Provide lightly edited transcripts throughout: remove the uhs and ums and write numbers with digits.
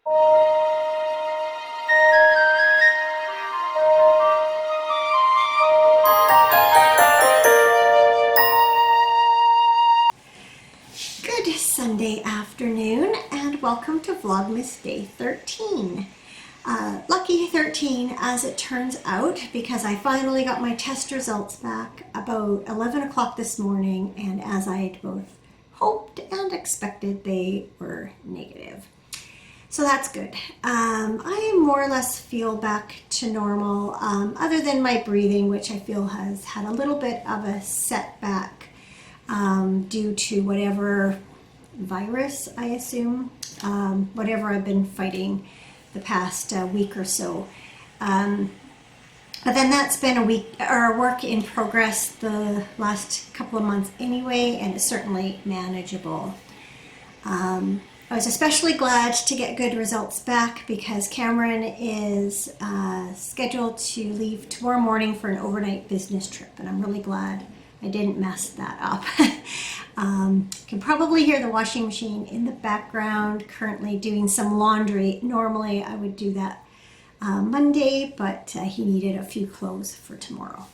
Good Sunday afternoon and welcome to Vlogmas Day 13. Lucky 13 as it turns out, because I finally got my test results back about 11 o'clock this morning, and as I'd both hoped and expected, they were negative. So that's good. I more or less feel back to normal, other than my breathing, which I feel has had a little bit of a setback due to whatever virus, I assume, whatever I've been fighting the past week or so. But then that's been a work in progress the last couple of months anyway, and it's certainly manageable. I was especially glad to get good results back because Cameron is scheduled to leave tomorrow morning for an overnight business trip, and I'm really glad I didn't mess that up. You can probably hear the washing machine in the background, currently doing some laundry. Normally I would do that Monday, but he needed a few clothes for tomorrow.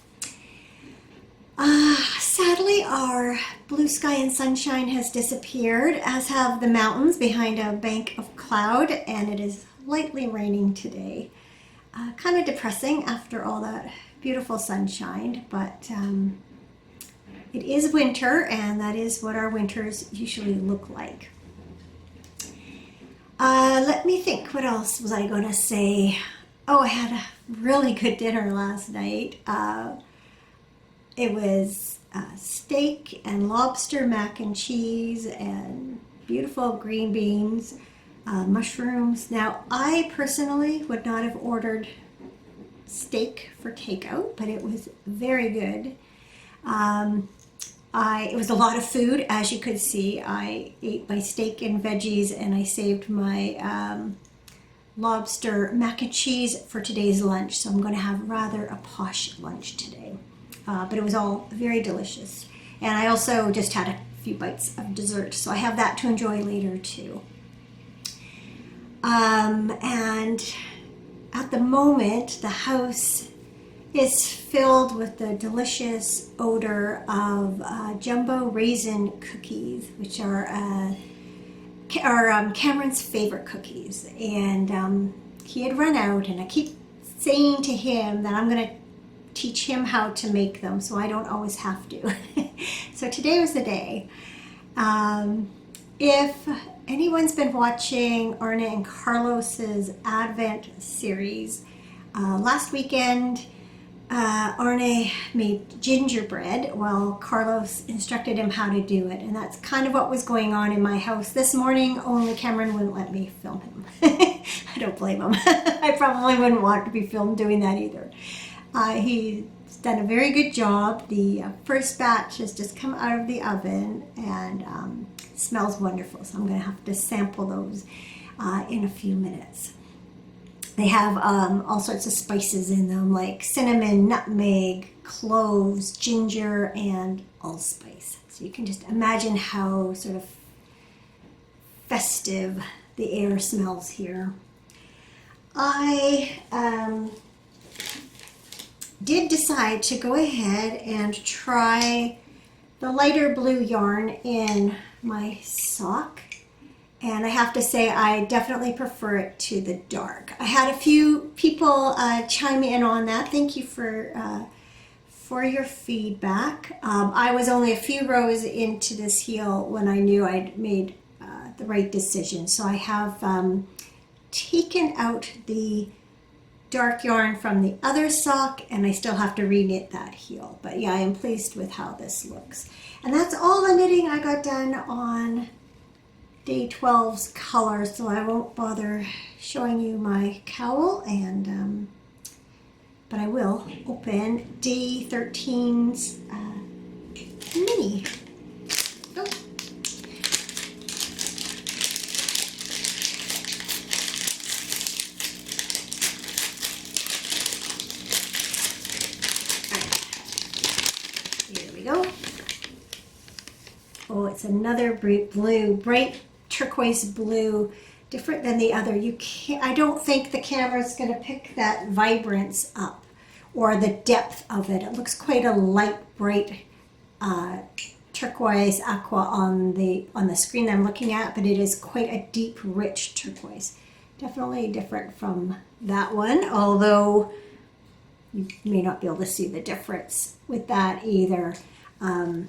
Sadly, our blue sky and sunshine has disappeared, as have the mountains behind a bank of cloud, and it is lightly raining today. Kind of depressing after all that beautiful sunshine, but it is winter, and that is what our winters usually look like. Let me think, what else was I going to say? Oh, I had a really good dinner last night. It was steak and lobster mac and cheese and beautiful green beans, mushrooms. Now, I personally would not have ordered steak for takeout, but it was very good. It was a lot of food, as you could see. I ate my steak and veggies, and I saved my lobster mac and cheese for today's lunch. So I'm going to have rather a posh lunch today. But it was all very delicious. And I also just had a few bites of dessert, so I have that to enjoy later too. And at the moment, the house is filled with the delicious odor of jumbo raisin cookies, which are Cameron's favorite cookies. And he had run out, and I keep saying to him that I'm going to teach him how to make them so I don't always have to. So today was the day. If anyone's been watching Arna and Carlos's Advent series, last weekend Arne made gingerbread while Carlos instructed him how to do it, and that's kind of what was going on in my house this morning, only Cameron wouldn't let me film him. I don't blame him. I probably wouldn't want to be filmed doing that either. He's done a very good job. The first batch has just come out of the oven, and it smells wonderful, so I'm going to have to sample those in a few minutes. They have all sorts of spices in them, like cinnamon, nutmeg, cloves, ginger, and allspice. So you can just imagine how sort of festive the air smells here. I did decide to go ahead and try the lighter blue yarn in my sock. And I have to say, I definitely prefer it to the dark. I had a few people chime in on that. Thank you for your feedback. I was only a few rows into this heel when I knew I'd made the right decision. So I have taken out the dark yarn from the other sock, and I still have to reknit that heel. But yeah, I am pleased with how this looks. And that's all the knitting I got done on Day 12's color, so I won't bother showing you my cowl, and but I will open Day 13's mini. Oh. Here we go. Oh, it's another bright turquoise blue different than the other. You can't, I don't think the camera's going to pick that vibrance up or the depth of it. It looks quite a light, bright turquoise aqua on the screen I'm looking at, but it is quite a deep, rich turquoise. Definitely different from that one, although you may not be able to see the difference with that either. Will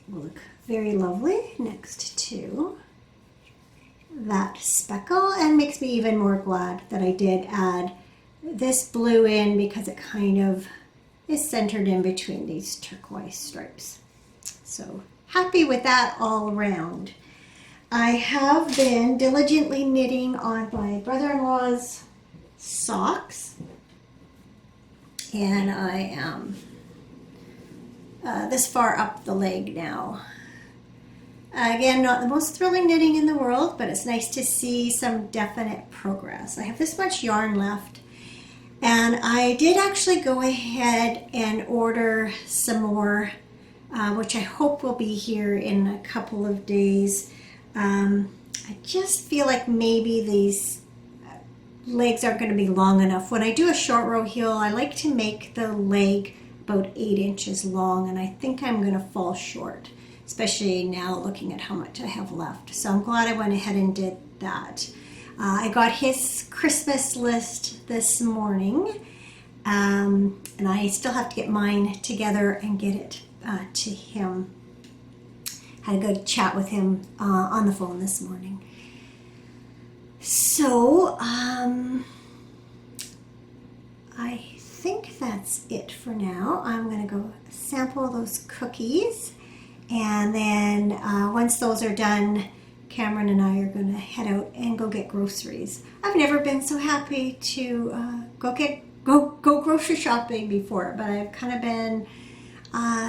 look very lovely next to that speckle, and makes me even more glad that I did add this blue in, because it kind of is centered in between these turquoise stripes. So happy with that all around. I have been diligently knitting on my brother-in-law's socks, and I am this far up the leg now. Again, not the most thrilling knitting in the world, but it's nice to see some definite progress. I have this much yarn left, and I did actually go ahead and order some more, which I hope will be here in a couple of days. I just feel like maybe these legs aren't going to be long enough. When I do a short row heel, I like to make the leg about 8 inches long, and I think I'm going to fall short, especially now looking at how much I have left. So I'm glad I went ahead and did that. I got his Christmas list this morning, and I still have to get mine together and get it to him. Had a good chat with him on the phone this morning. So I think that's it for now. I'm going to go sample those cookies, and then once those are done, Cameron and I are going to head out and go get groceries. I've never been so happy to go grocery shopping before, but I've kind of been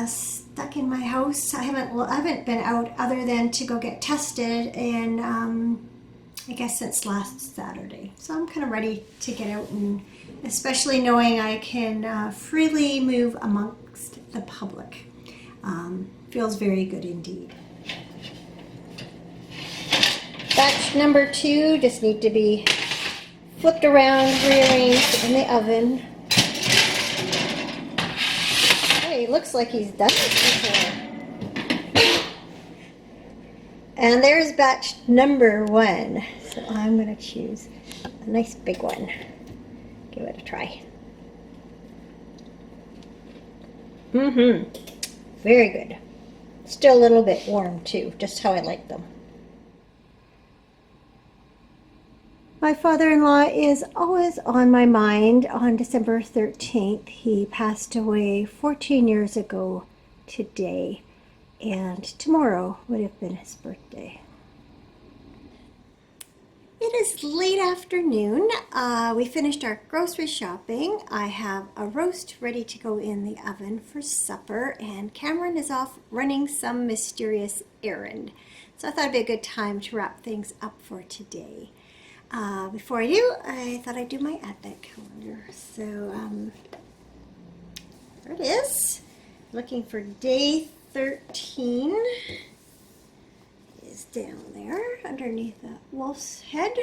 stuck in my house. I haven't been out other than to go get tested, and I guess since last Saturday. So I'm kind of ready to get out, and especially knowing I can freely move amongst the public. Feels very good indeed. Batch number 2 just need to be flipped around, rearranged in the oven. Hey, looks like he's done this before. And there's batch number 1. So I'm going to choose a nice big one. Give it a try. Very good. Still a little bit warm too, just how I like them. My father-in-law is always on my mind. On December 13th, he passed away 14 years ago today, and tomorrow would have been his birthday. It is late afternoon. We finished our grocery shopping. I have a roast ready to go in the oven for supper, and Cameron is off running some mysterious errand. So I thought it'd be a good time to wrap things up for today. Before I do, I thought I'd do my advent calendar. So there it is. Looking for day 13. Is down there underneath the wolf's head.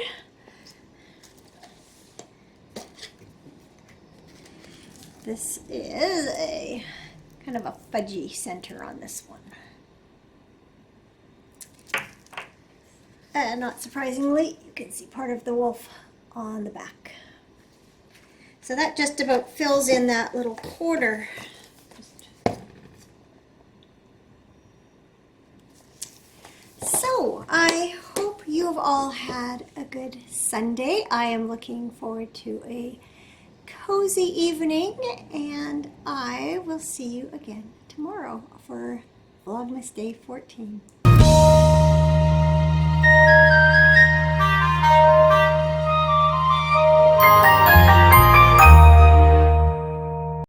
This is a kind of a fudgy center on this one. And not surprisingly, you can see part of the wolf on the back. So that just about fills in that little quarter. So I hope you've all had a good Sunday. I am looking forward to a cozy evening, and I will see you again tomorrow for Vlogmas Day 14.